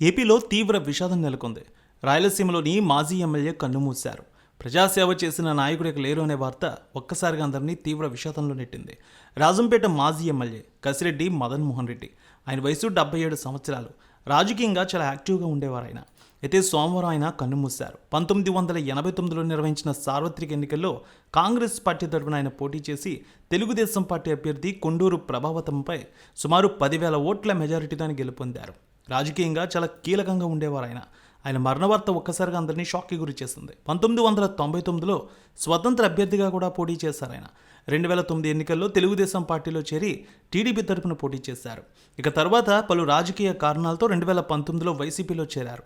ఏపీలో తీవ్ర విషాదం నెలకొంది. రాయలసీమలోని మాజీ ఎమ్మెల్యే కన్నుమూశారు. ప్రజాసేవ చేసిన నాయకుడు ఇక లేరు అనే వార్త ఒక్కసారిగా అందరినీ తీవ్ర విషాదంలో నెట్టింది. రాజంపేట మాజీ ఎమ్మెల్యే కసిరెడ్డి మదన్ మోహన్ రెడ్డి. ఆయన వయసు 77 సంవత్సరాలు. రాజకీయంగా చాలా యాక్టివ్గా ఉండేవారు ఆయన. అయితే సోమవారం ఆయన కన్నుమూశారు. 1989లో నిర్వహించిన సార్వత్రిక ఎన్నికల్లో కాంగ్రెస్ పార్టీ తరఫున ఆయన పోటీ చేసి తెలుగుదేశం పార్టీ అభ్యర్థి కొండూరు ప్రభావతంపై సుమారు 10,000 ఓట్ల మెజారిటీతో ఆయన గెలుపొందారు. రాజకీయంగా చాలా కీలకంగా ఉండేవారు ఆయన. ఆయన మరణ వార్త ఒక్కసారిగా అందరినీ షాక్కి గురి చేసింది. 1999లో స్వతంత్ర అభ్యర్థిగా కూడా పోటీ చేశారు ఆయన. 2009 ఎన్నికల్లో తెలుగుదేశం పార్టీలో చేరి టీడీపీ తరపున పోటీ చేశారు. ఇక తర్వాత పలు రాజకీయ కారణాలతో 2019లో వైసీపీలో చేరారు.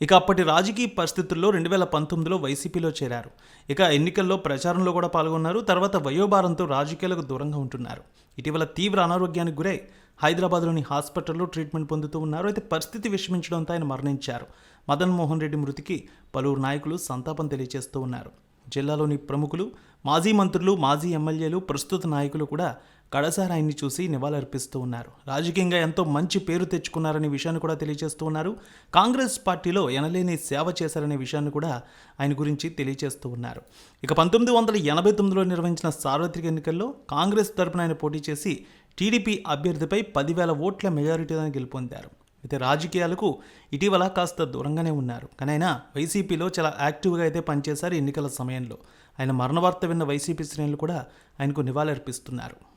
ఇక అప్పటి రాజకీయ పరిస్థితుల్లో 2019లో వైసీపీలో చేరారు. ఇక ఎన్నికల్లో ప్రచారంలో కూడా పాల్గొన్నారు. తర్వాత వయోభారంతో రాజకీయాలకు దూరంగా ఉంటున్నారు. ఇటీవల తీవ్ర అనారోగ్యానికి గురై హైదరాబాద్లోని హాస్పిటల్లో ట్రీట్మెంట్ పొందుతూ ఉన్నారు. అయితే పరిస్థితి విషమించడంతో ఆయన మరణించారు. మదన్ మోహన్ రెడ్డి మృతికి పలువురు నాయకులు సంతాపం తెలియజేస్తూ ఉన్నారు. జిల్లాలోని ప్రముఖులు, మాజీ మంత్రులు, మాజీ ఎమ్మెల్యేలు, ప్రస్తుత నాయకులు కూడా కడసారి ఆయన్ని చూసి నివాళులర్పిస్తూ ఉన్నారు. రాజకీయంగా ఎంతో మంచి పేరు తెచ్చుకున్నారనే విషయాన్ని కూడా తెలియజేస్తూ ఉన్నారు. కాంగ్రెస్ పార్టీలో ఎనలేని సేవ చేశారనే విషయాన్ని కూడా ఆయన గురించి తెలియజేస్తూ ఉన్నారు. ఇక 1989లో నిర్వహించిన సార్వత్రిక ఎన్నికల్లో కాంగ్రెస్ తరపున ఆయన పోటీ చేసి టీడీపీ అభ్యర్థిపై 10,000 ఓట్ల మెజారిటీతో గెలుపొందారు. అయితే రాజకీయాలకు ఇటీవల కాస్త దూరంగానే ఉన్నారు. కానీ ఆయన వైసీపీలో చాలా యాక్టివ్గా అయితే పనిచేశారు. ఎన్నికల సమయంలో ఆయన మరణ వార్త విన్న వైసీపీ శ్రేణులు కూడా ఆయనకు నివాళులర్పిస్తున్నారు.